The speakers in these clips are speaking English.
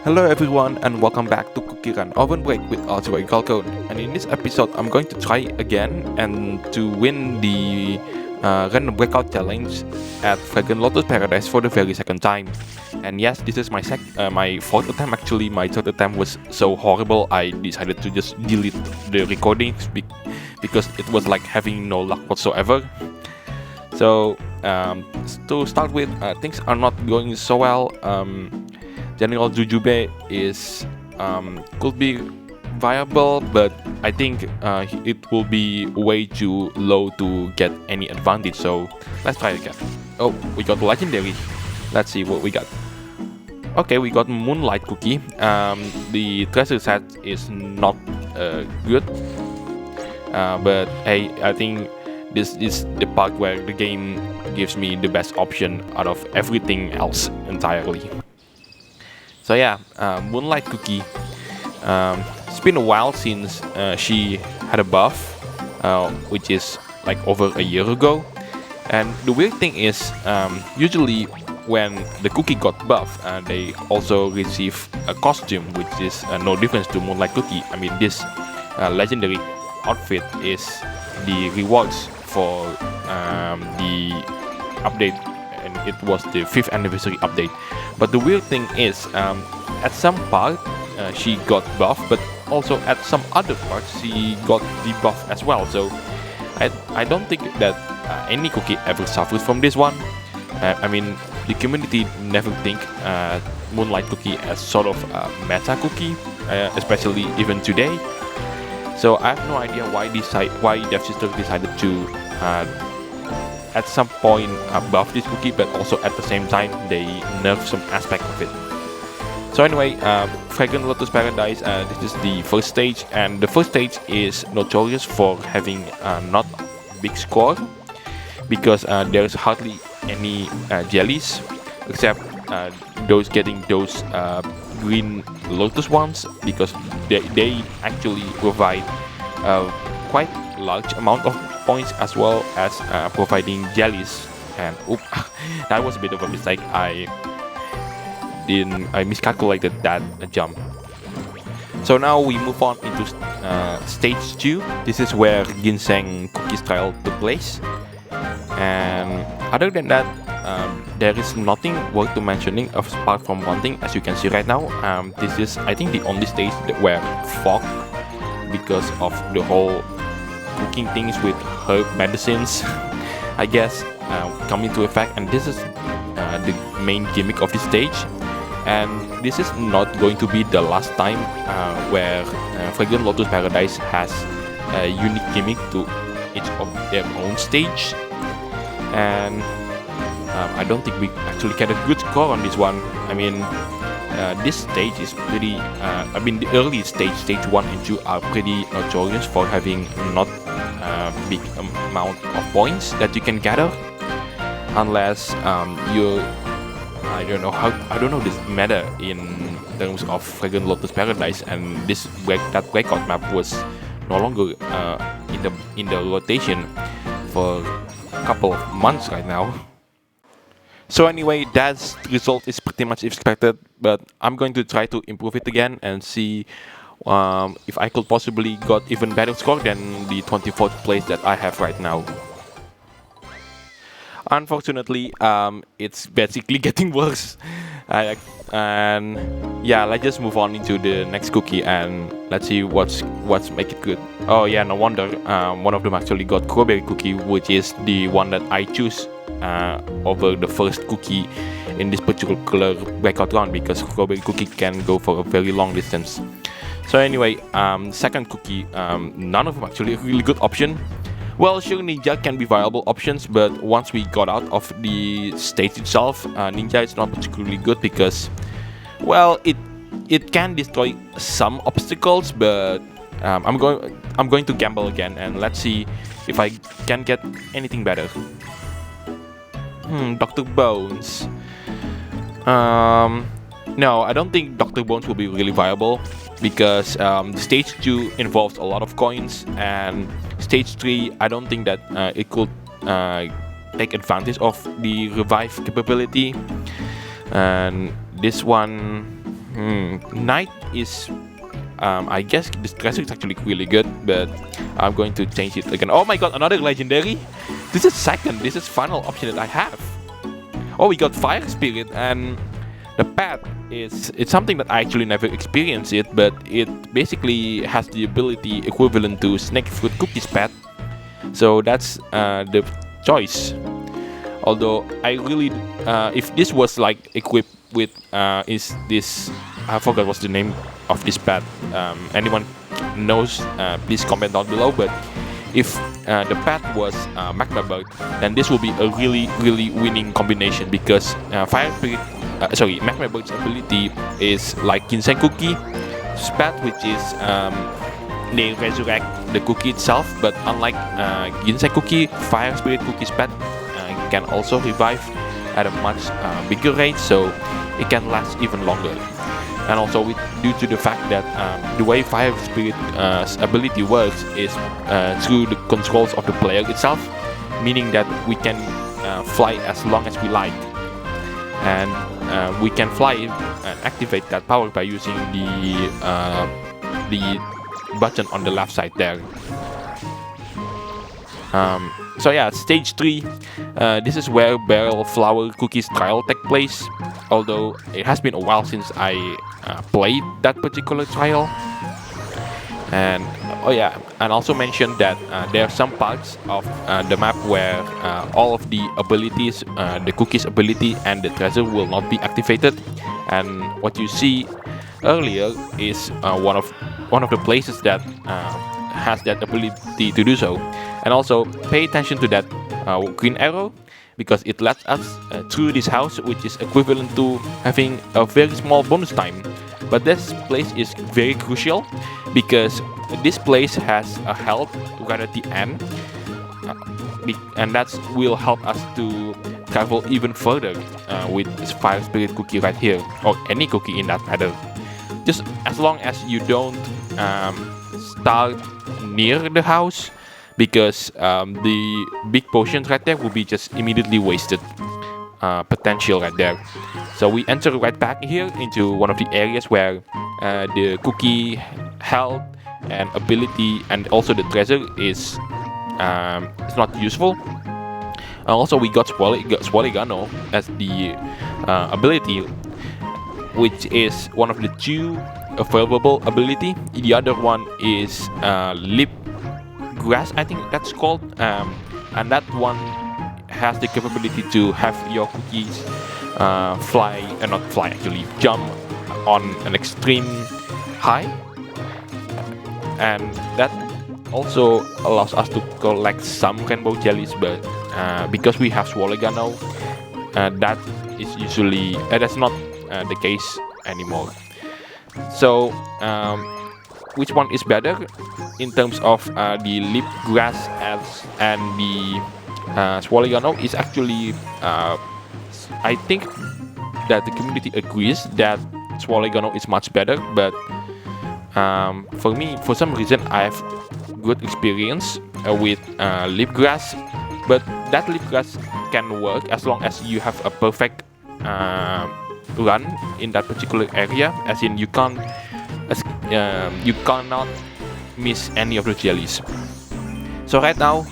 Hello everyone and welcome back to CookieRunOvenBreak with Ultra Code. And in this episode I'm going to try again and to win the random breakout challenge at FragrantLotusParadise for the very second time. And yes, this is my fourth attempt. Actually, my third attempt was so horrible I decided to just delete the recordings because it was like having no luck whatsoever. So to start with, things are not going so well. General Jujube is could be viable, but I think it will be way too low to get any advantage. So let's try it again. Oh, we got legendary. Let's see what we got. Okay, we got Moonlight Cookie. The treasure set is not good, but hey, I think this is the part where the game gives me the best option out of everything else entirely. So yeah, Moonlight Cookie. It's been a while since she had a buff, which is like over a year ago. And the weird thing is, usually when the cookie got buff, they also receive a costume, which is no difference to Moonlight Cookie. I mean, this legendary outfit is the rewards for the update, and it was the 5th anniversary update. But the weird thing is, at some part she got buff, but also at some other parts she got the buff as well. So I don't think that any cookie ever suffered from this one. I mean, the community never think Moonlight Cookie as sort of a meta cookie, especially even today. So I have no idea why Devsisters decided to at some point buff this cookie, but also at the same time they nerf some aspect of it. So anyway, FragrantLotusParadise, this is the first stage, and the first stage is notorious for having not big score, because there's hardly any jellies, except getting those green lotus ones, because they actually provide quite large amount of points, as well as providing jellies. And that was a bit of a mistake. I miscalculated that jump. So now we move on into stage 2. This is where ginseng cookies trial took place. And other than that, there is nothing worth to mentioning apart from one thing. As you can see right now, this is, I think, the only stage where fog, because of the whole cooking things with herb medicines, I guess, come into effect. And this is the main gimmick of this stage. And this is not going to be the last time where FragrantLotusParadise has a unique gimmick to each of their own stage. And I don't think we actually get a good score on this one. I mean, this stage is pretty, the early stage 1 and 2 are pretty notorious for having not big amount of points that you can gather, unless I don't know this meta in terms of FragrantLotusParadise, and that breakout map was no longer in the rotation for a couple of months right now. So anyway, that result is pretty much expected, but I'm going to try to improve it again and see if I could possibly got even better score than the 24th place that I have right now. Unfortunately, it's basically getting worse. And yeah, let's just move on into the next cookie and let's see what's make it good. Oh yeah, no wonder one of them actually got strawberry cookie, which is the one that I choose over the first cookie in this particular breakout round, because strawberry cookie can go for a very long distance. So anyway, second cookie, none of them actually a really good option. Well, sure, Ninja can be viable options, but once we got out of the stage itself, Ninja is not particularly good because, well, it can destroy some obstacles, but I'm going to gamble again and let's see if I can get anything better. Dr. Bones. No, I don't think Dr. Bones will be really viable, because stage 2 involves a lot of coins, and stage 3 I don't think that it could take advantage of the revive capability. And this one, Night is, I guess this treasure is actually really good, but I'm going to change it again. Oh my god, another legendary! This is second, this is final option that I have. Oh, we got Fire Spirit, and the pet it's something that I actually never experienced it, but it basically has the ability equivalent to Snake Fruit Cookie's pet. So that's the choice. Although I really, if this was like equipped with, is this, I forgot what's the name of this pet. Anyone knows, please comment down below. But if the pet was Magma Bird, then this will be a really winning combination, because Fire Spirit, Magma Bird's ability is like Ginseng Cookie's pet, which is they resurrect the cookie itself, but unlike Ginseng Cookie, Fire Spirit Cookie's pet can also revive at a much bigger rate, so it can last even longer. And also due to the fact that the way Fire Spirit's ability works is through the controls of the player itself, meaning that we can fly as long as we like, and we can fly and activate that power by using the button on the left side there. So yeah, stage 3, this is where Barrel Flower Cookie's trial take place, although it has been a while since I played that particular trial. And oh yeah, and also mentioned that there are some parts of the map where all of the abilities, the cookie's ability and the treasure will not be activated, and what you see earlier is one of the places that has that ability to do so. And also pay attention to that green arrow, because it lets us through this house, which is equivalent to having a very small bonus time. But this place is very crucial, because this place has a health right at the end, and that will help us to travel even further with this Fire Spirit cookie right here, or any cookie in that matter. Just as long as you don't start near the house, because the big potions right there will be just immediately wasted potential right there. So we enter right back here into one of the areas where the cookie health and ability and also the treasure is not useful. Also we got Swalligano as the ability, which is one of the 2 available ability. The other one is Lip Grass, I think that's called, and that one has the capability to have your cookies jump on an extreme high, and that also allows us to collect some rainbow jellies. But because we have Swalligano, that is usually that's not the case anymore. So which one is better in terms of the lip grass and the Swalligano is actually I think that the community agrees that Swalligano is much better, but for me, for some reason, I have good experience with lip grass. But that lip grass can work as long as you have a perfect run in that particular area, as in you cannot miss any of the jellies. So right now,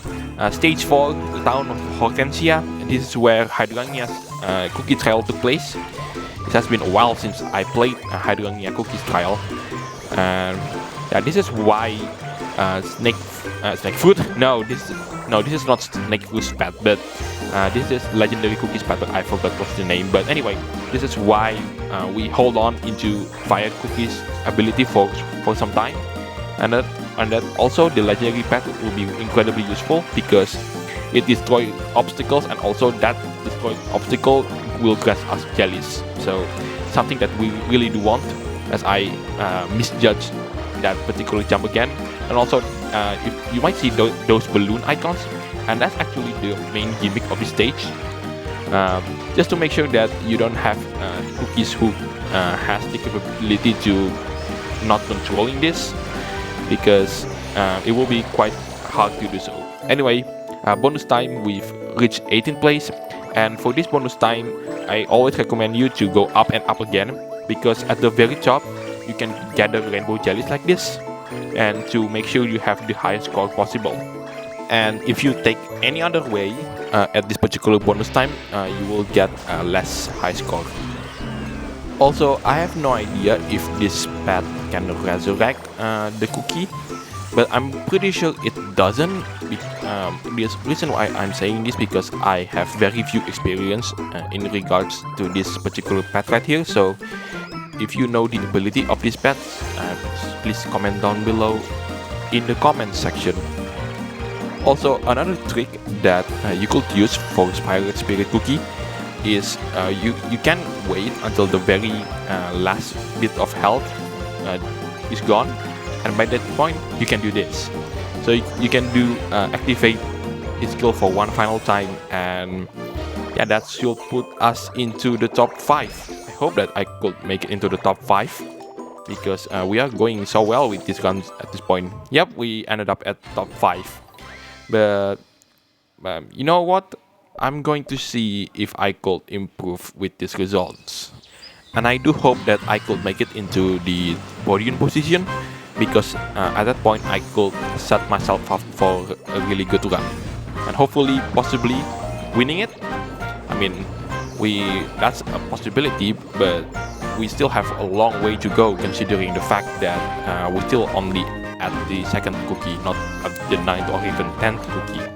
stage 4, the town of Hortensia. This is where Hydrangea's cookie trial took place. It has been a while since I played Hydrangea Cookie's trial. Yeah, this is why snake fruit. No, this is not snake fruit's pet, but this is legendary Cookie's pet. But I forgot what's the name. But anyway, this is why we hold on into Fire Cookie's ability for some time, and that also the legendary pet will be incredibly useful because it destroys obstacles, and also that destroyed obstacle will grant us jellies. So something that we really do want, as I misjudged that particular jump again. And also if you might see those balloon icons, and that's actually the main gimmick of the stage, just to make sure that you don't have cookies who has the capability to not controlling this, because it will be quite hard to do so. Anyway, bonus time, we've reached 18th place, and for this bonus time I always recommend you to go up and up again, because at the very top you can gather rainbow jellies like this, and to make sure you have the highest score possible. And if you take any other way at this particular bonus time, you will get less high score. Also, I have no idea if this pet can resurrect the cookie, but I'm pretty sure it doesn't. The reason why I'm saying this because I have very few experience in regards to this particular pet right here. So if you know the ability of this pet, please comment down below in the comment section. Also, another trick that you could use for Pirate Spirit Cookie is you can wait until the very last bit of health is gone, and by that point you can do this. So you can do activate his skill for one final time, and yeah, that should put us into the top 5. I hope that I could make it into the top 5 because we are going so well with these guns at this point. Yep, we ended up at top 5. But you know what? I'm going to see if I could improve with these results. And I do hope that I could make it into the podium position, because at that point I could set myself up for a really good run. And hopefully, possibly, winning it. I mean, that's a possibility, but we still have a long way to go considering the fact that we're still only at the 2nd cookie, not at the 9th or even 10th cookie.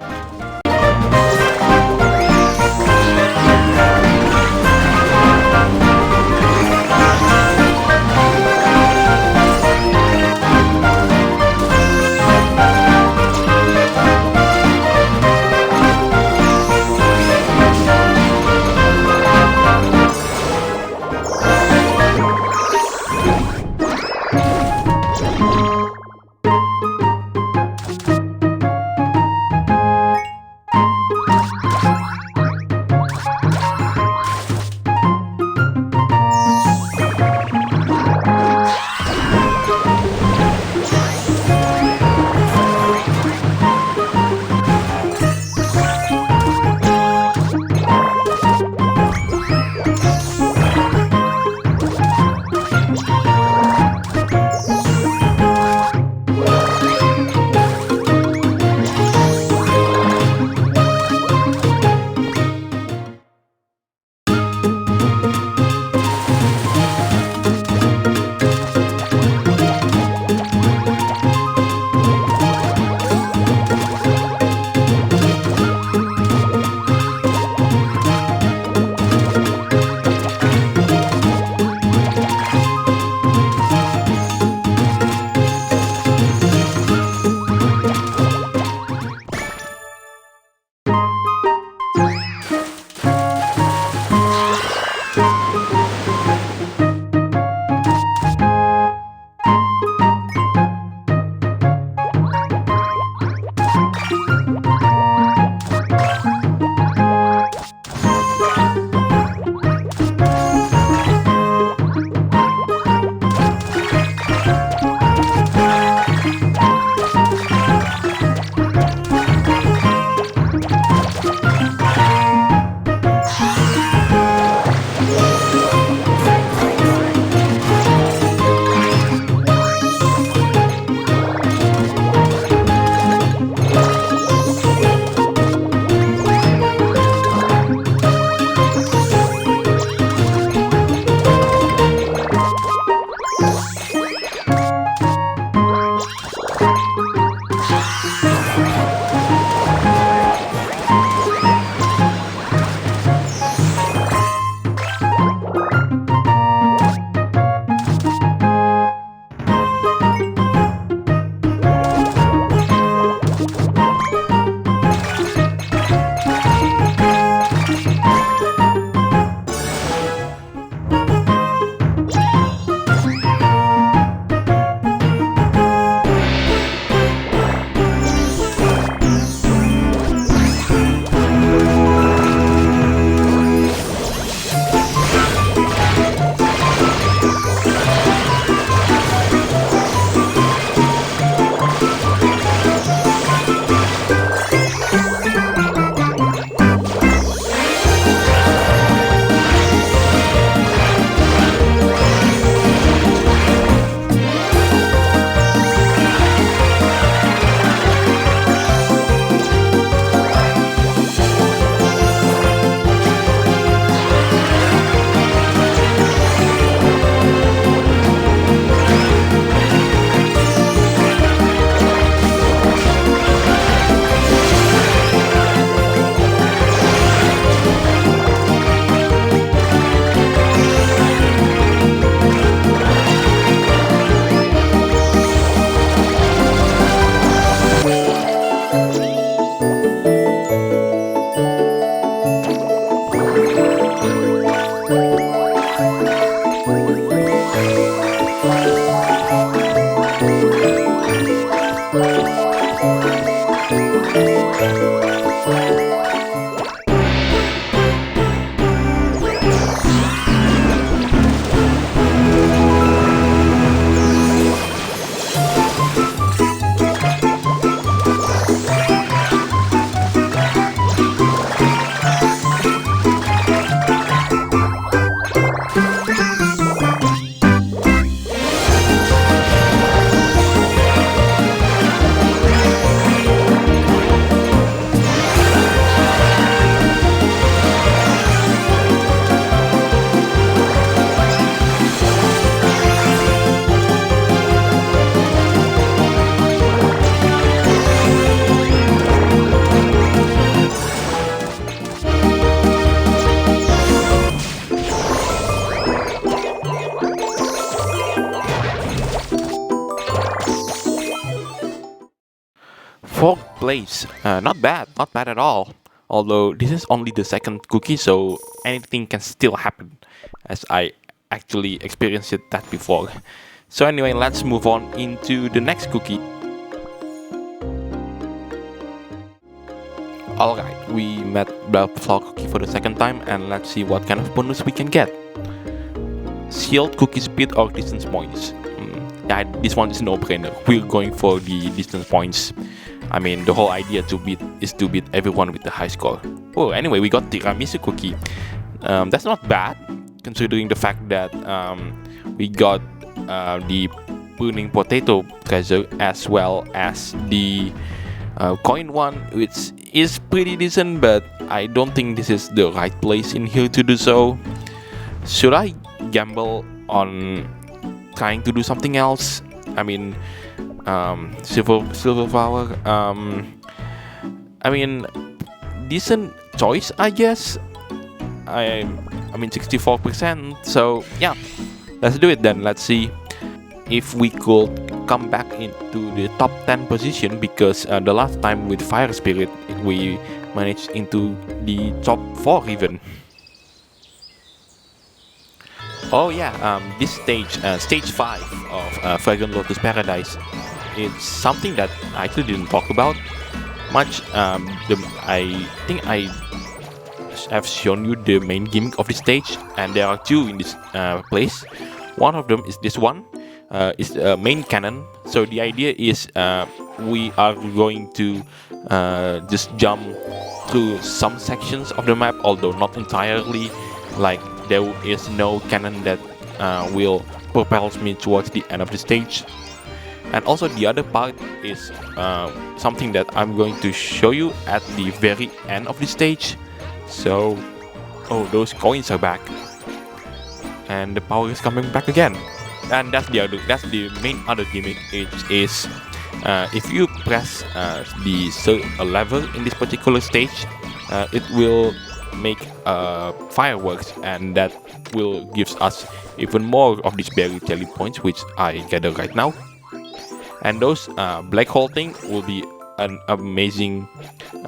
place. Not bad at all. Although this is only the second cookie, so anything can still happen, as I actually experienced that before. So anyway, let's move on into the next cookie. Alright, we met Black Flower Cookie for the second time, and let's see what kind of bonus we can get. Sealed cookie speed or distance points. Yeah, this one is no-brainer. We're going for the distance points. I mean, the whole idea is to beat everyone with the high score. Oh, anyway, we got tiramisu cookie. That's not bad, considering the fact that we got the burning potato treasure as well as the coin one, which is pretty decent, but I don't think this is the right place in here to do so. Should I gamble on trying to do something else? I mean, silver flower. I mean, decent choice, I guess. I mean, 64%. So yeah, let's do it then. Let's see if we could come back into the top 10 position, because the last time with Fire Spirit we managed into the top 4 even. Oh yeah, this stage 5 of FragrantLotusParadise, it's something that I actually didn't talk about much. I think I have shown you the main gimmick of the stage, and there are two in this place. One of them is this one. Is the main cannon. So the idea is we are going to just jump through some sections of the map, although not entirely. Like, there is no cannon that will propel me towards the end of the stage. And also the other part is something that I'm going to show you at the very end of the stage. So, oh, those coins are back, and the power is coming back again. And that's the main other gimmick. It is if you press a lever in this particular stage, it will make fireworks, and that will gives us even more of these berry jelly points, which I gather right now. And those black hole thing will be an amazing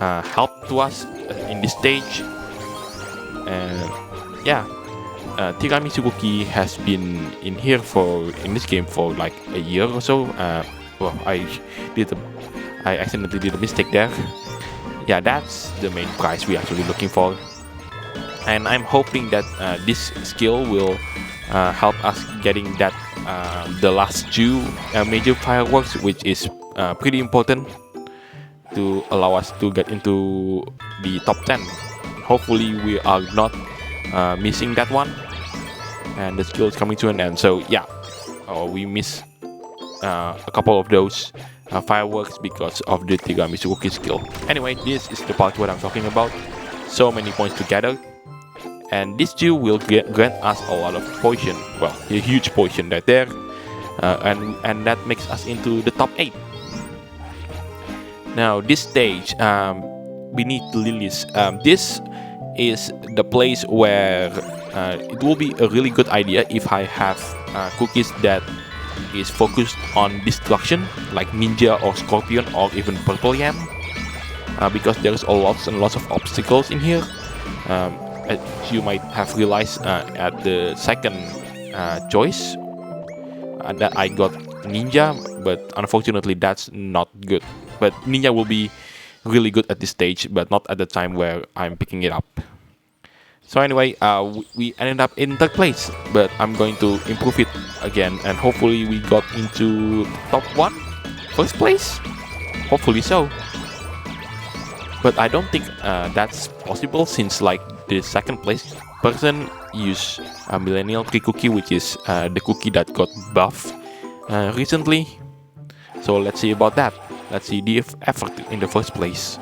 help to us in this stage. And yeah. Tiramisu cookie has been in this game for like a year or so. Well, I accidentally did a mistake there. Yeah, that's the main prize we're actually looking for, and I'm hoping that this skill will help us getting that the last two major fireworks, which is pretty important to allow us to get into the top 10. Hopefully, we are not missing that one, and the skill is coming to an end. So yeah, we miss a couple of those fireworks because of the tiramisu cookie skill. Anyway, this is the part what I'm talking about. So many points to gather, and these two will grant us a lot of potion. Well, a huge potion right there, and that makes us into the top 8. Now this stage, beneath the lilies, this is the place where it will be a really good idea if I have cookies that is focused on destruction, like Ninja or Scorpion or even Purple Yam, because there's a lots and lots of obstacles in here. As you might have realized at the second choice that I got Ninja, but unfortunately that's not good. But Ninja will be really good at this stage, but not at the time where I'm picking it up. So anyway, we ended up in third place, but I'm going to improve it again, and hopefully we got into top 1, first place. Hopefully so. But I don't think that's possible, since like the second place person used a Millennial Tree Cookie, which is the cookie that got buffed recently. So let's see about that. Let's see the effort in the first place.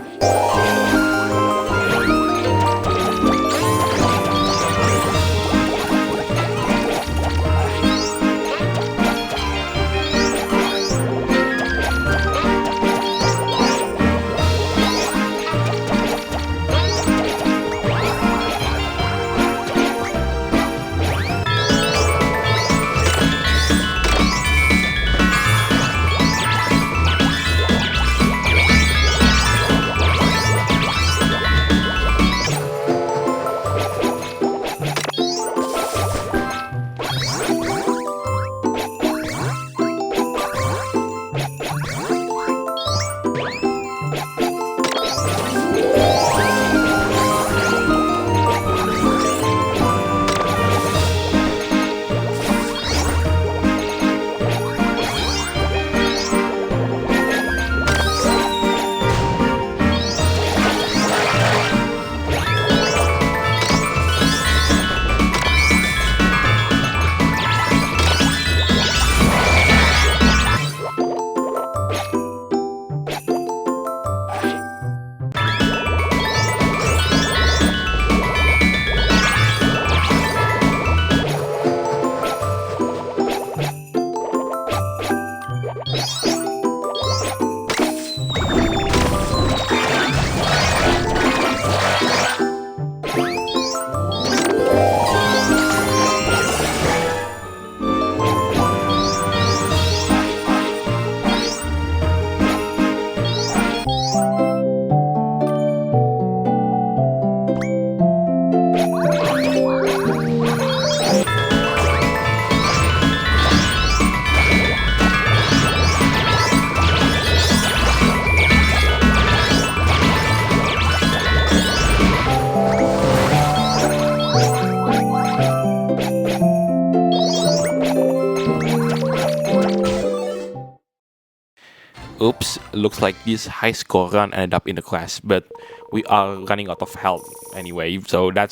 Oops, looks like this high score run ended up in the crash, but we are running out of health anyway, so that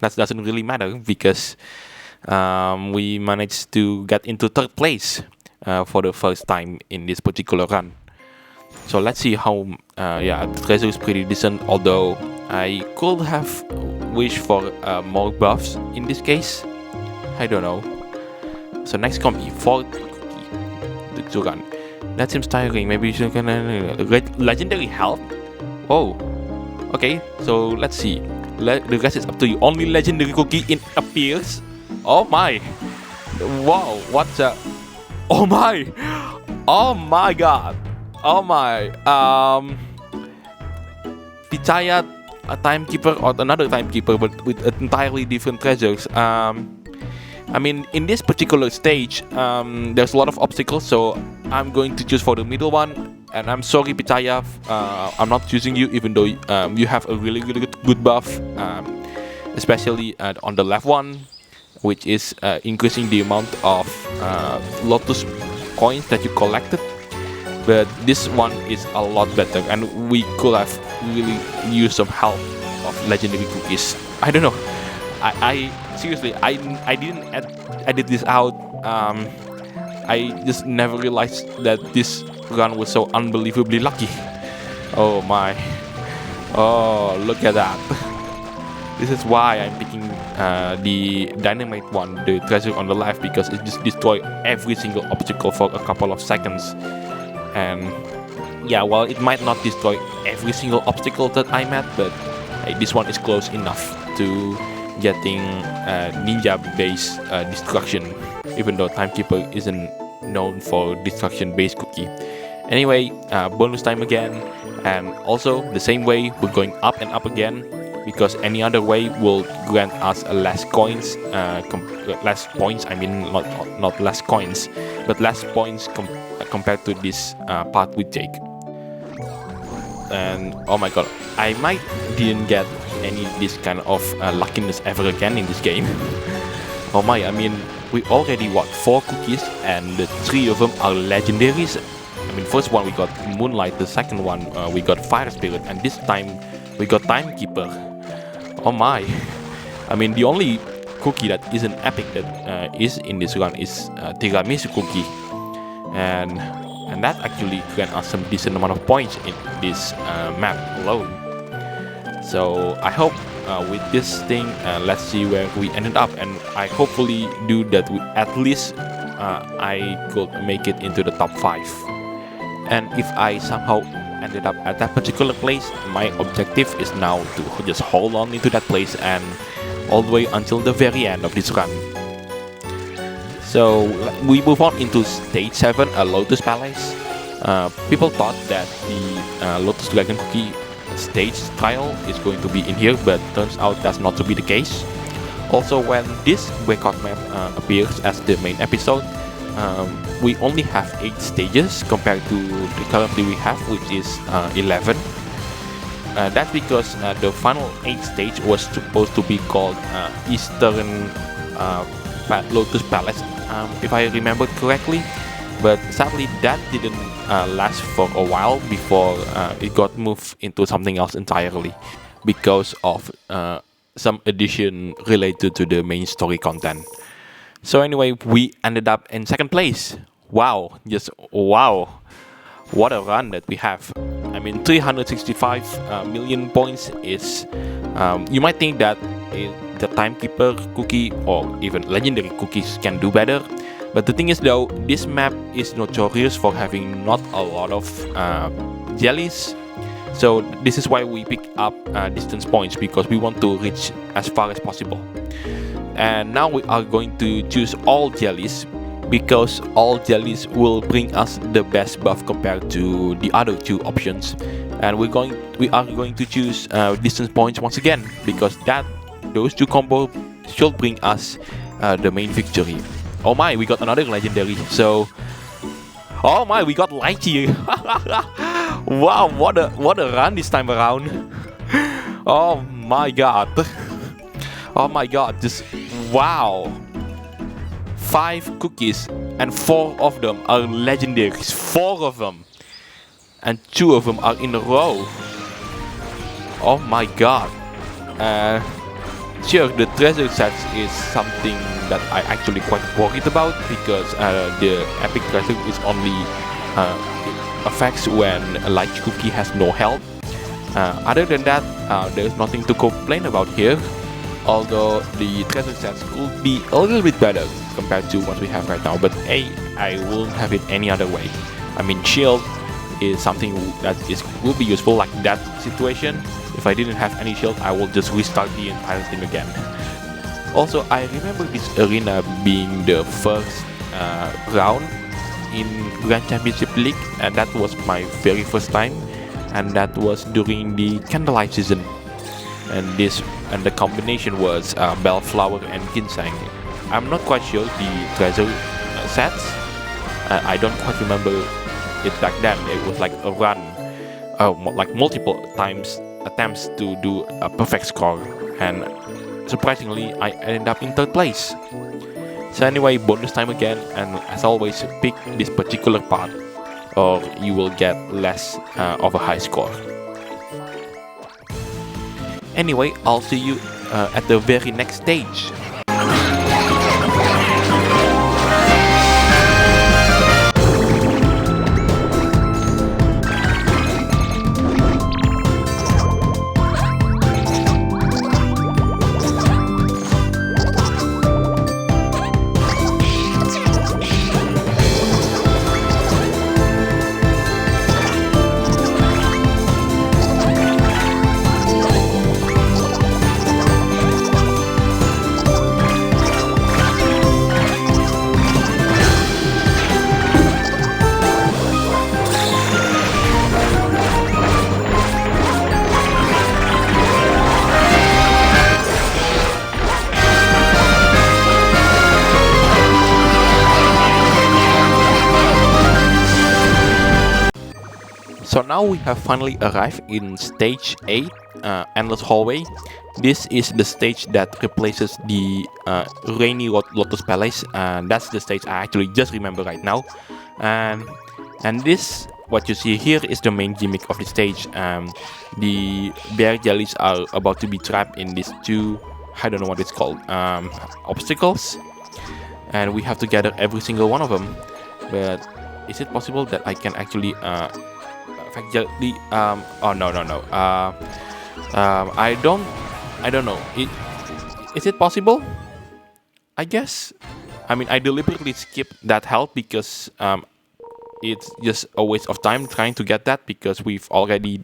doesn't really matter because we managed to get into third place for the first time in this particular run. So let's see how, yeah, the treasure is pretty decent, although I could have wished for more buffs in this case. I don't know. So next company, fourth cookie to run. That seems tiring. Maybe you can legendary health. Oh, okay. So let's see. The rest is up to you. Only legendary cookie in appears. Oh my! Wow! What's a? Oh my! Oh my God! Oh my! Pitaya, a timekeeper or another timekeeper, but with entirely different treasures. I mean, in this particular stage, there's a lot of obstacles, so I'm going to choose for the middle one. And I'm sorry, Pitaya, I'm not choosing you, even though you have a really good buff, especially on the left one, which is increasing the amount of Lotus coins that you collected. But this one is a lot better, and we could have really used some help of legendary cookies. I don't know. I seriously, I didn't edit this out. I just never realized that this run was so unbelievably lucky. Oh my! Oh, look at that! This is why I'm picking the dynamite one, the treasure on the left, because it just destroys every single obstacle for a couple of seconds. And yeah, well, it might not destroy every single obstacle that I met, but hey, this one is close enough to getting ninja-based destruction, even though Timekeeper isn't known for destruction-based cookie. Anyway, bonus time again, and also the same way we're going up and up again, because any other way will grant us less coins, less points. I mean, not less coins, but less points compared to this path we take. And oh my God, I might didn't get any this kind of luckiness ever again in this game. Oh my, I mean, we already got 4 cookies, and the 3 of them are legendaries. I mean, first one we got Moonlight, the second one we got Fire Spirit, and this time we got Timekeeper. Oh my, I mean, the only cookie that isn't epic that is in this run is Tiramisu cookie, and that actually grants us some decent amount of points in this map alone. So I hope with this thing, let's see where we ended up, and I hopefully do that. At least I could make it into the top 5. And if I somehow ended up at that particular place, my objective is now to just hold on into that place and all the way until the very end of this run. So we move on into stage 7, a Lotus Palace. People thought that the Lotus Dragon Cookie stage trial is going to be in here, but turns out that's not to be the case. Also, when this Breakout map appears as the main episode, we only have 8 stages compared to the currently we have, which is 11. That's because the final 8th stage was supposed to be called Eastern Lotus Palace, if I remember correctly. But sadly, that didn't last for a while before it got moved into something else entirely because of some addition related to the main story content. So anyway, we ended up in 2nd place. Wow, just wow. What a run that we have. I mean, 365 million points is... you might think that the Timekeeper cookie or even legendary cookies can do better. But the thing is though, this map is notorious for having not a lot of jellies. So this is why we pick up distance points, because we want to reach as far as possible. And now we are going to choose all jellies, because all jellies will bring us the best buff compared to the other 2 options. And we are going to choose distance points once again, because those 2 combos should bring us the main victory. Oh my, we got another legendary. So, oh my, we got Lychee. Wow, what a run this time around. Oh my God. Oh my God, just wow. 5 cookies and 4 of them are legendaries. 4 of them. and 2 of them are in a row. Oh my god. Sure, the treasure sets is something that I actually quite worried about, because the epic treasure is only affects when a light cookie has no health. Other than that, there's nothing to complain about here, although the treasure sets could be a little bit better compared to what we have right now, but hey, I won't have it any other way. I mean, shield is something that will be useful like that situation. If I didn't have any shield, I will just restart the entire thing again. Also, I remember this arena being the first round in Grand Championship League, and that was my very first time, and that was during the candlelight season. And the combination was bellflower and ginseng. I'm not quite sure the treasure sets. I don't quite remember it back then. It was like a run, like multiple times attempts to do a perfect score, and surprisingly I ended up in 3rd place. So anyway, bonus time again, and as always, pick this particular part or you will get less of a high score. Anyway, I'll see you at the very next stage. So now we have finally arrived in stage 8, Endless Hallway. This is the stage that replaces the Rainy Lotus Palace, and that's the stage I actually just remember right now. And this, what you see here, is the main gimmick of the stage. The bear jellies are about to be trapped in these 2, I don't know what it's called, obstacles, and we have to gather every single one of them. But is it possible that I can actually effectively oh no. I don't know. Is it possible? I guess. I mean, I deliberately skipped that health because it's just a waste of time trying to get that, because we've already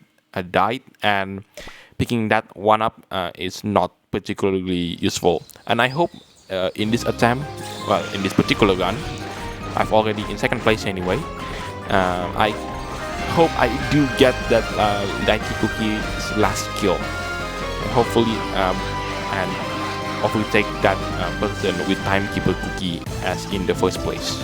died, and picking that one up is not particularly useful. And I hope in this attempt, well, in this particular run, I've already in 2nd place anyway. I hope I do get that Daiki Cookie's last kill, and hopefully take that person with Timekeeper Cookie as in the first place.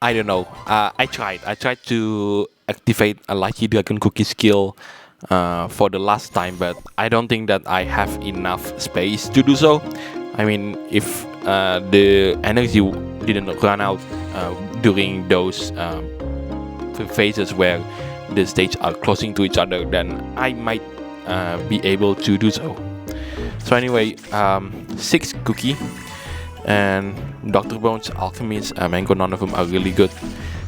I don't know. I tried. I tried to activate a Lucky Dragon Cookie skill for the last time, but I don't think that I have enough space to do so. I mean, if the energy didn't run out during those phases where the stages are closing to each other, then I might be able to do so. So anyway, 6 cookie. And Dr. Bones, Alchemist, Mango, none of them are really good.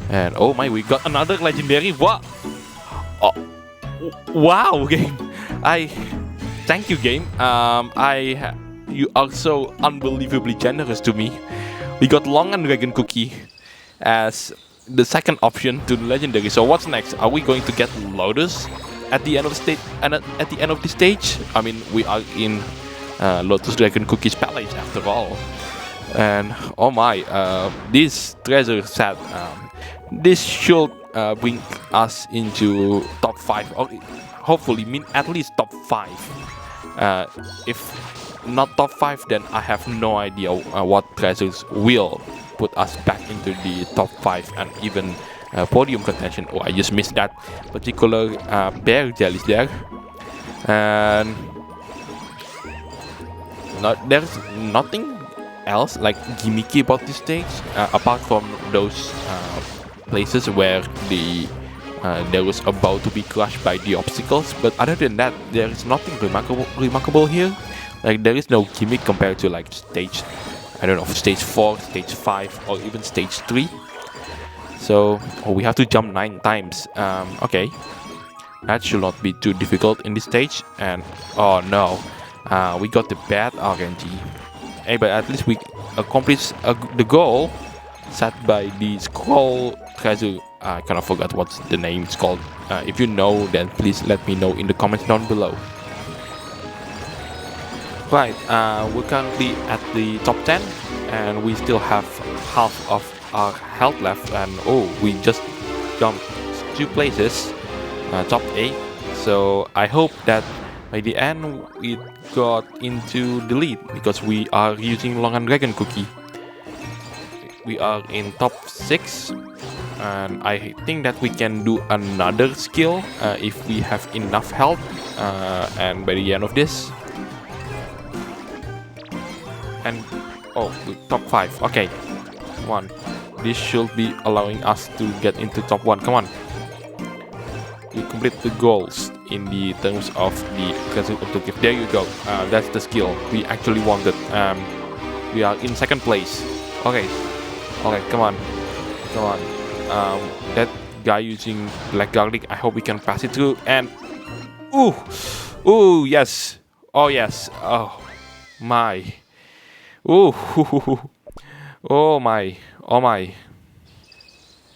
And oh my, we got another legendary. What? Oh, wow, game. Thank you, game. You are so unbelievably generous to me. We got Long and Dragon Cookie as the second option to the legendary. So what's next? Are we going to get Lotus at the end of the stage? And at the end of the stage, I mean, we are in Lotus Dragon Cookie's palace after all. And oh my, this treasure set, this should bring us into top 5, or hopefully at least top 5. If not top 5, then I have no idea what treasures will put us back into the top 5 and even podium contention. Oh, I just missed that particular bear jellies there. And there's nothing else like gimmicky about this stage apart from those places where there was about to be crushed by the obstacles. But other than that, there is nothing remarkable here. Like, there is no gimmick compared to like stage, I don't know, stage 4, stage 5, or even stage 3. So we have to jump 9 times. Okay, that should not be too difficult in this stage. And oh no, we got the bad RNG. Hey, but at least we accomplished the goal set by the scroll treasure. I kind of forgot what the name is called. If you know, then please let me know in the comments down below. Right, we're currently at the top 10 and we still have half of our health left. And oh, we just jumped 2 places, top 8. So I hope that by the end we got into the lead because we are using Long and Dragon Cookie. We are in top 6 and I think that we can do another skill if we have enough health and by the end of this. And oh, top 5. Okay, come on. This should be allowing us to get into top 1. Come on. We complete the goals in the terms of the treasure objective. There you go. That's the skill we actually wanted. We are in 2nd place. Okay, come on. That guy using black garlic, I hope we can pass it through. And ooh, yes. Oh yes. Oh my. Ooh. Oh my.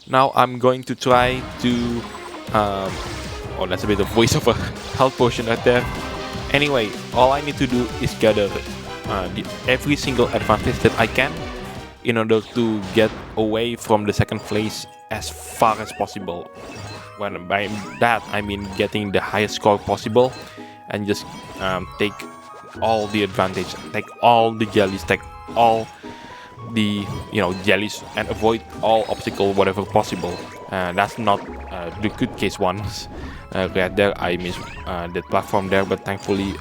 Now I'm going to try to oh, that's a bit of voiceover. Health potion right there. Anyway, all I need to do is gather every single advantage that I can in order to get away from the 2nd place as far as possible. When by that I mean getting the highest score possible and just take all the advantage, take all the jellies, take all the jellies and avoid all obstacle whatever possible. That's not the good case ones. Right there, I missed that platform there, but thankfully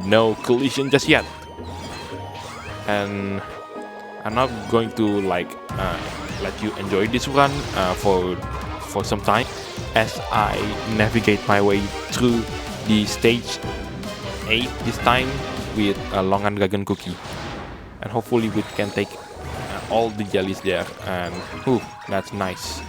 no collision just yet. And I'm not going to like let you enjoy this run for some time as I navigate my way through the stage 8 this time with a Long and Dragon Cookie, and hopefully we can take all the jellies there. And ooh, that's nice.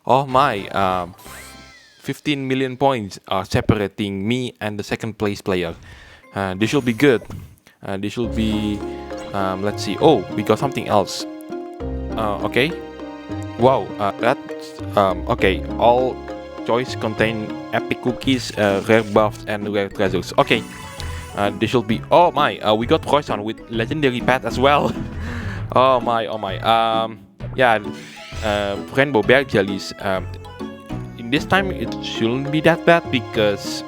Oh my, 15 million points are separating me and the second place player. This should be good. This should be, let's see. Oh, we got something else. Okay. Wow, that's, okay. All choice contain epic cookies, rare buffs, and rare treasures. Okay. This should be, oh my, we got Croissant with legendary pet as well. Oh my, oh my. Yeah. Rainbow bear jellies. In this time it shouldn't be that bad because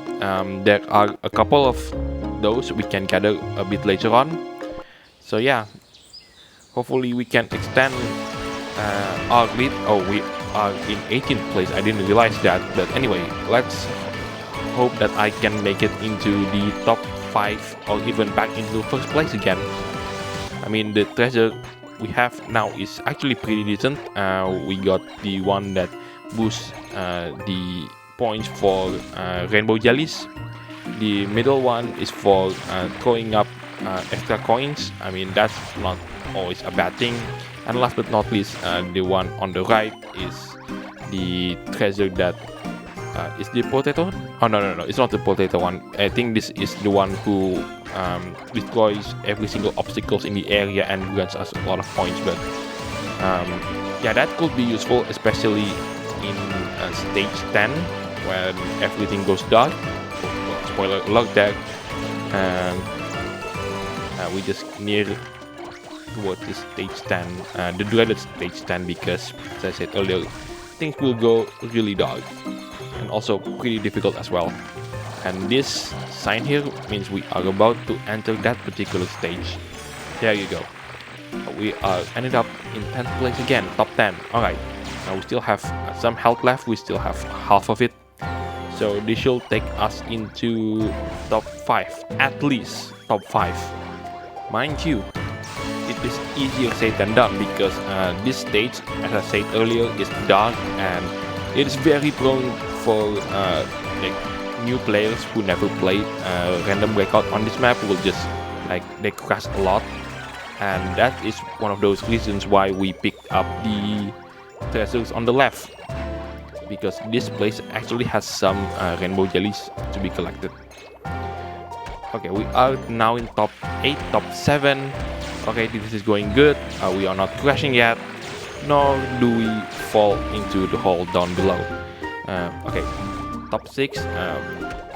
there are a couple of those we can gather a bit later on. So yeah, hopefully we can extend our lead. Oh, we are in 18th place. I didn't realize that. But anyway, let's hope that I can make it into the top 5 or even back into first place again. I mean, the treasure we have now is actually pretty decent. We got the one that boosts the points for rainbow jellies. The middle one is for throwing up extra coins. I mean, that's not always a bad thing. And last but not least, the one on the right is the treasure that is the potato. Oh no, it's not the potato one. I think this is the one who destroys every single obstacles in the area and grants us a lot of points. But yeah, that could be useful, especially in stage 10 when everything goes dark. Spoiler alert there. We just near towards this stage 10, the dreaded stage 10, because as I said earlier, things will go really dark and also pretty difficult as well. And this sign here means we are about to enter that particular stage. There you go. We are ended up in 10th place again, top 10. Alright, now we still have some health left, we still have half of it. So this should take us into top 5, at least top 5. Mind you, it is easier said than done because this stage, as I said earlier, is dark and it is very prone for like new players who never played random breakout on this map will just like they crash a lot, and that is one of those reasons why we picked up the treasures on the left, because this place actually has some rainbow jellies to be collected. Okay, we are now in top 8, top 7. Okay, this is going good. We are not crashing yet, nor do we fall into the hole down below. Okay, top 6.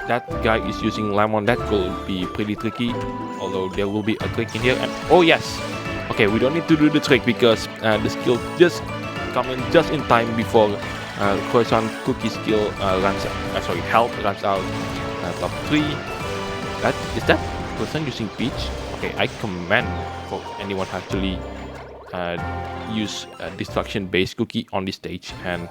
That guy is using lemon. That could be pretty tricky, although there will be a trick in here. And oh yes, okay, we don't need to do the trick because the skill just come in just in time before croissant cookie skill health runs out. Top 3. Is that person using peach? Okay, I commend for anyone who actually use destruction based cookie on this stage. And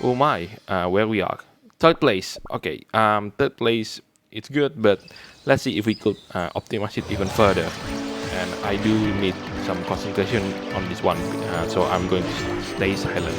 oh my, where we are. Third place. Okay, third place, it's good, but let's see if we could optimize it even further. And I do need some concentration on this one, so I'm going to stay silent.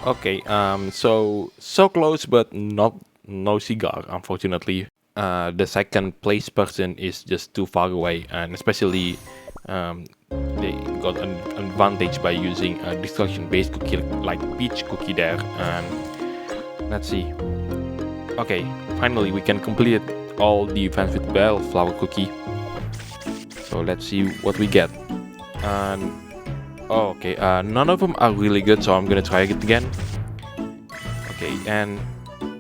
Okay, so close, but no cigar, unfortunately. The second place person is just too far away, and especially they got an advantage by using a destruction-based cookie like peach cookie there. And let's see. Okay, finally we can complete all the events with bellflower cookie. So let's see what we get. And oh, okay, none of them are really good, so I'm gonna try it again. Okay, and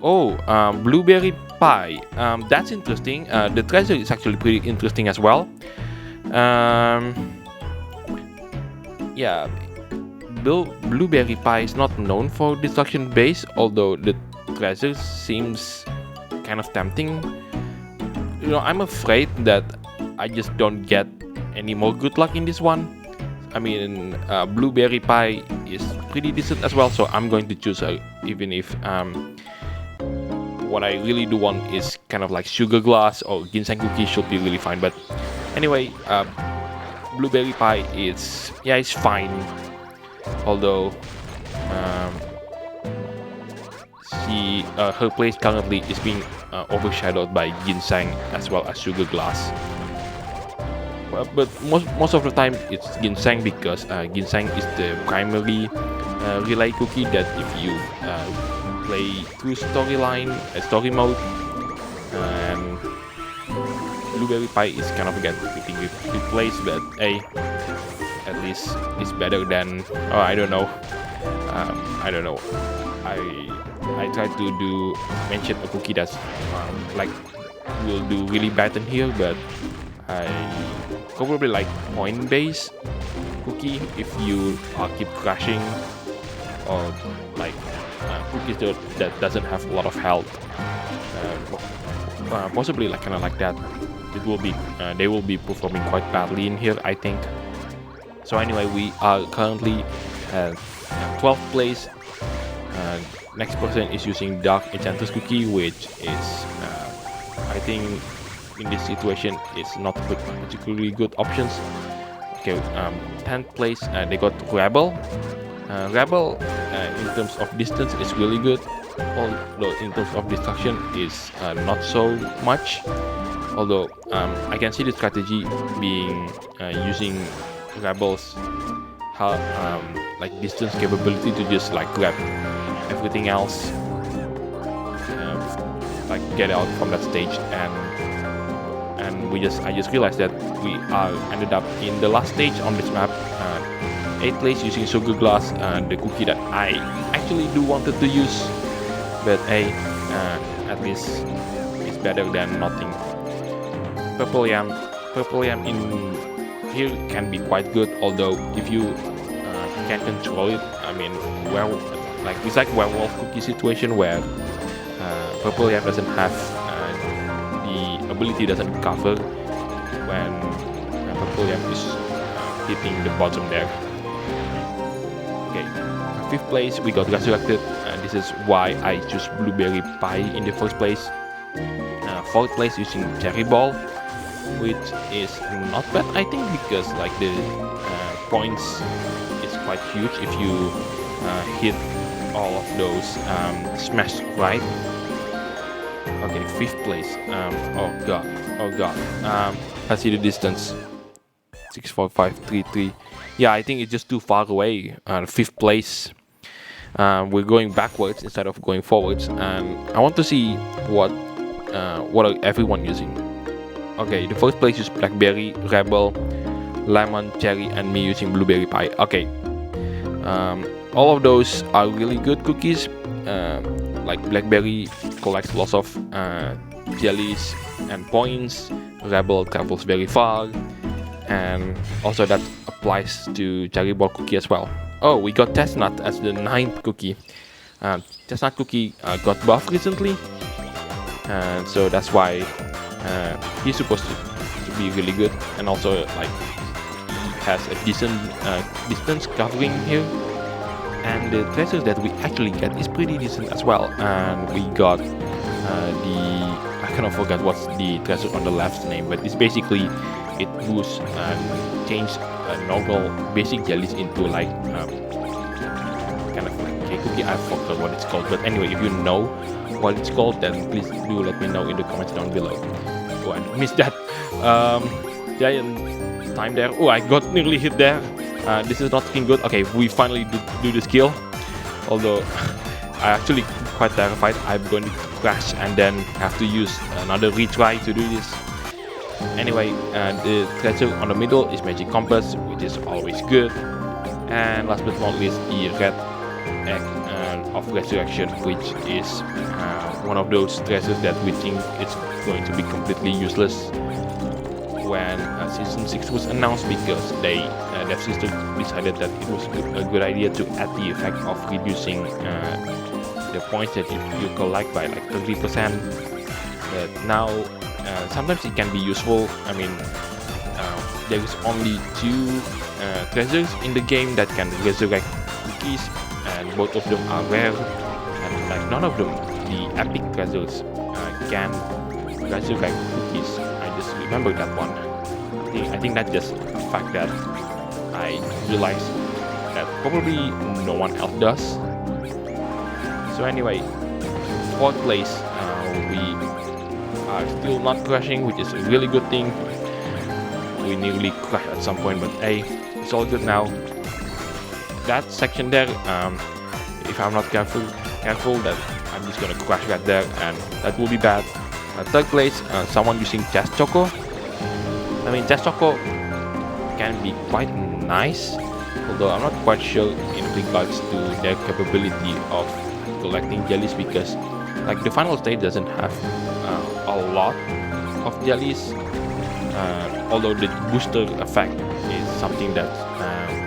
oh, blueberry pie. That's interesting. The treasure is actually pretty interesting as well. Yeah, blueberry pie is not known for destruction base, although the treasure seems kind of tempting. You know, I'm afraid that I just don't get any more good luck in this one. I mean, blueberry pie is pretty decent as well, so I'm going to choose her, even if what I really do want is kind of like sugar glass or ginseng cookie should be really fine. But anyway, blueberry pie is, yeah, it's fine, although her place currently is being overshadowed by ginseng as well as sugar glass. But most of the time it's ginseng, because ginseng is the primary relay cookie that if you play through story mode, blueberry pie is kind of getting replaced, but hey, at least it's better than, oh, I don't know. I tried to mention a cookie that's like will do really bad in here, but I probably like point based cookie if you keep crashing or like cookies that doesn't have a lot of health. Possibly like kind of like that. It will be they will be performing quite badly in here, I think. So anyway, we are currently at 12th place. Next person is using Dark Enchantress Cookie, which is I think in this situation is not particularly good options. Okay, 10th place they got Rebel. Rebel in terms of distance is really good, although in terms of destruction is not so much. Although I can see the strategy being using Rebel's like distance capability to just like grab everything else, like get out from that stage, and I just realized that we are ended up in the last stage on this map. 8th place using Sugar Glass, the cookie that I actually do wanted to use, but hey, at least it's better than nothing. Purple Yam in here can be quite good, although if you can control it, I mean, well, like it's like werewolf cookie situation where Purple Yam doesn't have the ability doesn't cover when Purple Yam is hitting the bottom there. Okay, 5th place we got Resurrected. This is why I choose Blueberry Pie in the first place. 4th place using Cherry Ball, which is not bad, I think, because like the points is quite huge if you hit all of those smash right. Okay, 5th place. Oh god. I see the distance. 64533. Yeah, I think it's just too far away. 5th place. We're going backwards instead of going forwards, and I want to see what are everyone using. Okay, the first place is Blackberry, Rebel, Lemon, Cherry, and me using Blueberry Pie. Okay, all of those are really good cookies. Like Blackberry collects lots of jellies and points. Rebel travels very far, and also that applies to Cherry Ball cookie as well. Oh, we got Chestnut as the 9th cookie. Chestnut cookie got buffed recently, and so that's why he's supposed to be really good, and also like he has a decent distance covering here, and the treasures that we actually get is pretty decent as well. And we got I kind of forgot what's the treasure on the left's name, but it's basically it boosts and change normal basic jellies into like kind of like cake cookie. I forgot what it's called, but anyway, if you know what it's called, then please do let me know in the comments down below. Oh, I missed that giant time there. Oh, I got nearly hit there. This is not looking good. Okay, we finally do the skill, although I actually quite terrified I'm going to crash and then have to use another retry to do this. Anyway, the treasure on the middle is Magic Compass, which is always good. And last but not least, the red egg of resurrection, which is one of those treasures that we think it's going to be completely useless when season 6 was announced, because they Devsisters decided that it was a good idea to add the effect of reducing the points that you collect by like 30%. But now sometimes it can be useful. I mean, there is only 2 treasures in the game that can resurrect cookies, and both of them are rare, and like none of them, the epic treasures, can resurrect cookies. I just remember that one. I think that's just a fact that I realized that probably no one else does. So anyway, 4th place, we are still not crashing, which is a really good thing. We nearly crashed at some point, but hey, it's all good now. That section there, if I'm not careful that I'm just gonna crash right there, and that will be bad. 3rd place, someone using Chest Choco. I mean, Chest Choco can be quite nice, although I'm not quite sure in regards to their capability of collecting jellies, because like the final stage doesn't have a lot of jellies, although the booster effect is something that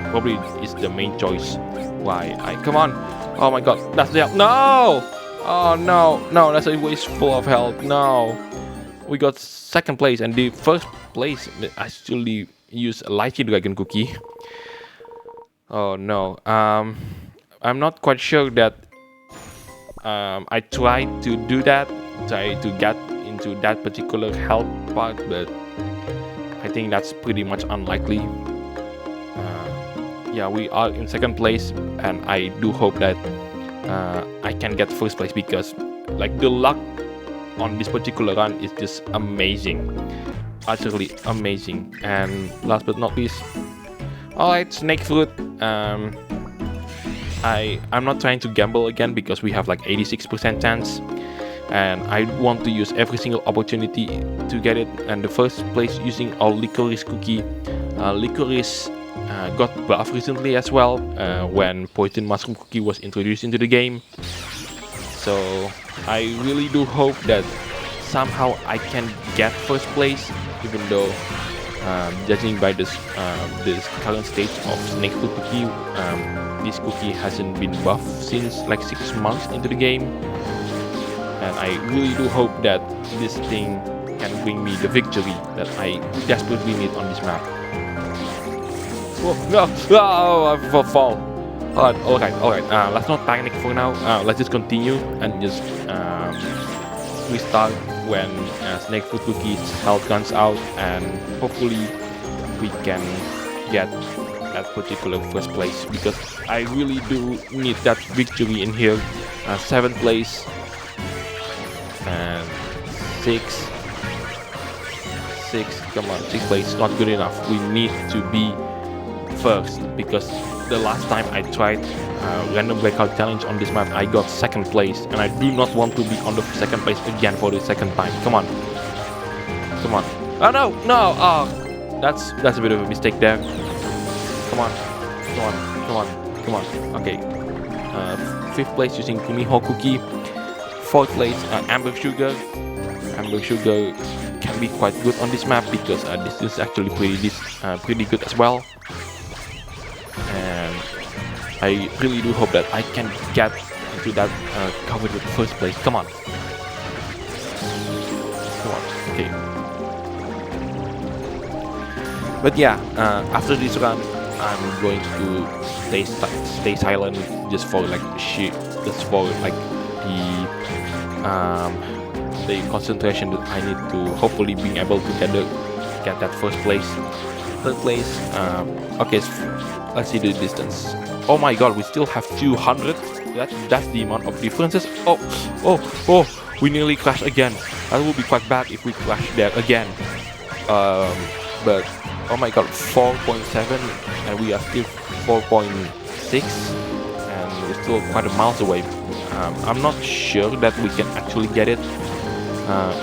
probably is the main choice why I come on. Oh my god, that's the health. No! Oh no, no, that's a waste full of health. No. We got second place, and the first place actually used a lychee dragon cookie. Oh no. I'm not quite sure that I tried to do that, try to get into that particular health part, but I think that's pretty much unlikely. Yeah, we are in second place, and I do hope that I can get first place, because like the luck on this particular run is just amazing, utterly amazing. And last but not least, alright, snake fruit. I'm not trying to gamble again, because we have like 86% chance, and I want to use every single opportunity to get it. And the first place using our licorice cookie. Licorice got buffed recently as well, when poison mushroom cookie was introduced into the game. So I really do hope that somehow I can get first place, even though judging by this current stage of snake fruit cookie, this cookie hasn't been buffed since like 6 months into the game, and I really do hope that this thing can bring me the victory that I desperately need on this map. Oh, no! Oh, I fall. Alright. Let's not panic for now. Let's just continue and just restart when snake fruit cookie's health guns out, and hopefully we can get that particular first place, because I really do need that victory in here. 7th place and 6. Come on, 6th place not good enough. We need to be first, because the last time I tried random breakout challenge on this map, I got 2nd place, and I do not want to be on the 2nd place again for the 2nd time. Come on. Oh no! Oh, that's a bit of a mistake there. Come on. Okay. 5th place using Kumiho cookie. 4th place amber sugar. Amber sugar can be quite good on this map, because this is actually pretty good as well. And I really do hope that I can get into that covered with first place. Come on. Okay. But yeah, after this run, I'm going to stay silent, just for like the concentration that I need to hopefully being able to get that first place. 3rd place. Okay, let's see the distance. Oh my god, we still have 200. That's the amount of differences. Oh, we nearly crashed again. That would be quite bad if we crash there again. But oh my god, 4.7, and we are still 4.6, and we're still quite a miles away. I'm not sure that we can actually get it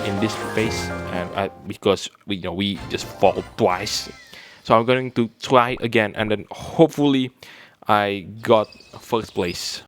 in this pace, and because we just fall twice. So I'm going to try again, and then hopefully I got first place.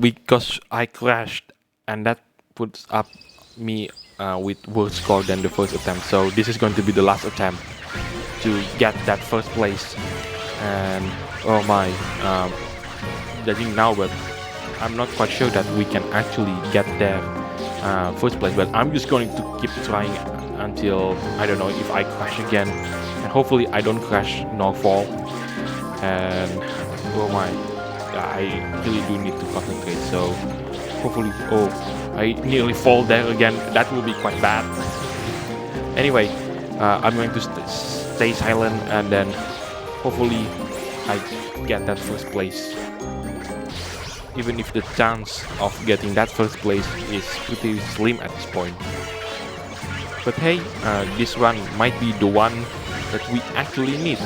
because I crashed, and that puts up me with worse score than the first attempt. So this is going to be the last attempt to get that first place. And oh my, judging now, but I'm not quite sure that we can actually get there first place. But I'm just going to keep trying until I don't know if I crash again, and hopefully I don't crash nor fall. And oh my, I really do need to concentrate. So hopefully, oh, I nearly fall there again. That will be quite bad. Anyway, I'm going to stay silent, and then hopefully I get that first place. Even if the chance of getting that first place is pretty slim at this point. But hey, this run might be the one that we actually need.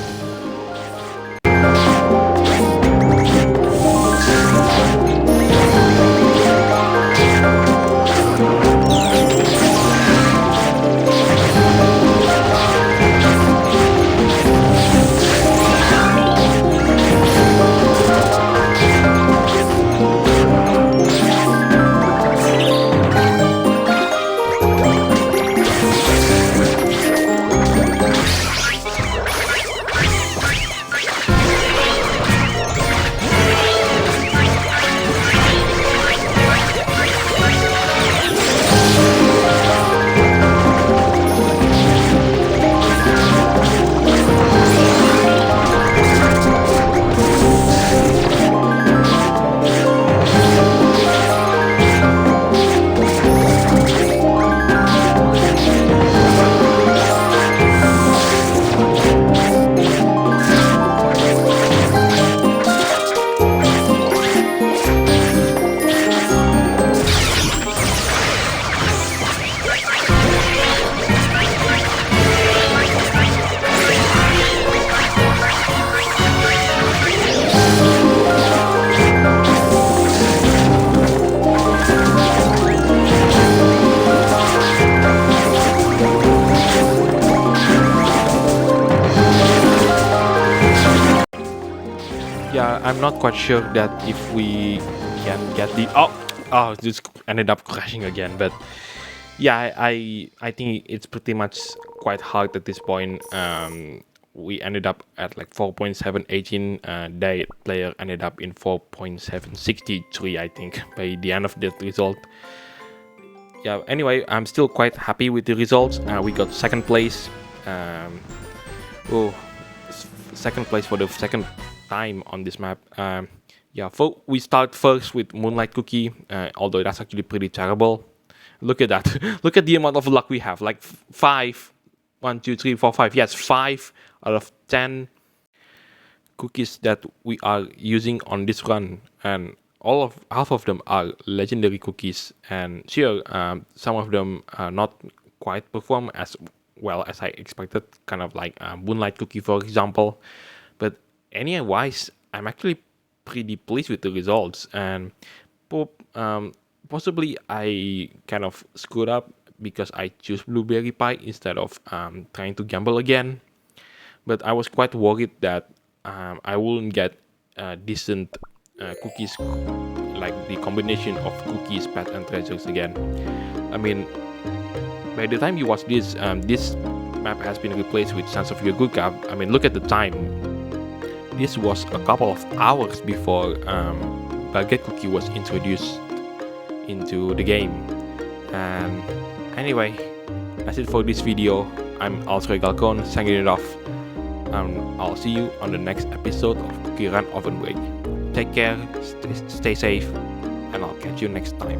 Yeah, I'm not quite sure that if we can get the just ended up crashing again. But yeah, I think it's pretty much quite hard at this point. We ended up at like 4.718. They player ended up in 4.763, I think, by the end of the result. Yeah. Anyway, I'm still quite happy with the results. We got second place. Second place for the second time on this map. Yeah, we start first with Moonlight Cookie, although that's actually pretty terrible. Look at that. Look at the amount of luck we have. Like 5, 1, 2, 3, 4, 5. Yes, 5 out of 10 cookies that we are using on this run, and half of them are legendary cookies. And sure, some of them are not quite perform as well as I expected, kind of like Moonlight Cookie, for example. But anyway-wise, I'm actually pretty pleased with the results, and possibly I kind of screwed up because I choose Blueberry Pie instead of trying to gamble again. But I was quite worried that I wouldn't get decent cookies, like the combination of cookies, pet, and treasures again. I mean, by the time you watch this, this map has been replaced with Sense of Your Good Card. I mean, look at the time. This was a couple of hours before Baguette Cookie was introduced into the game. And anyway, that's it for this video. I'm Alfred Galcon, signing it off. I'll see you on the next episode of CookieRunOvenBreak. Take care, stay safe, and I'll catch you next time.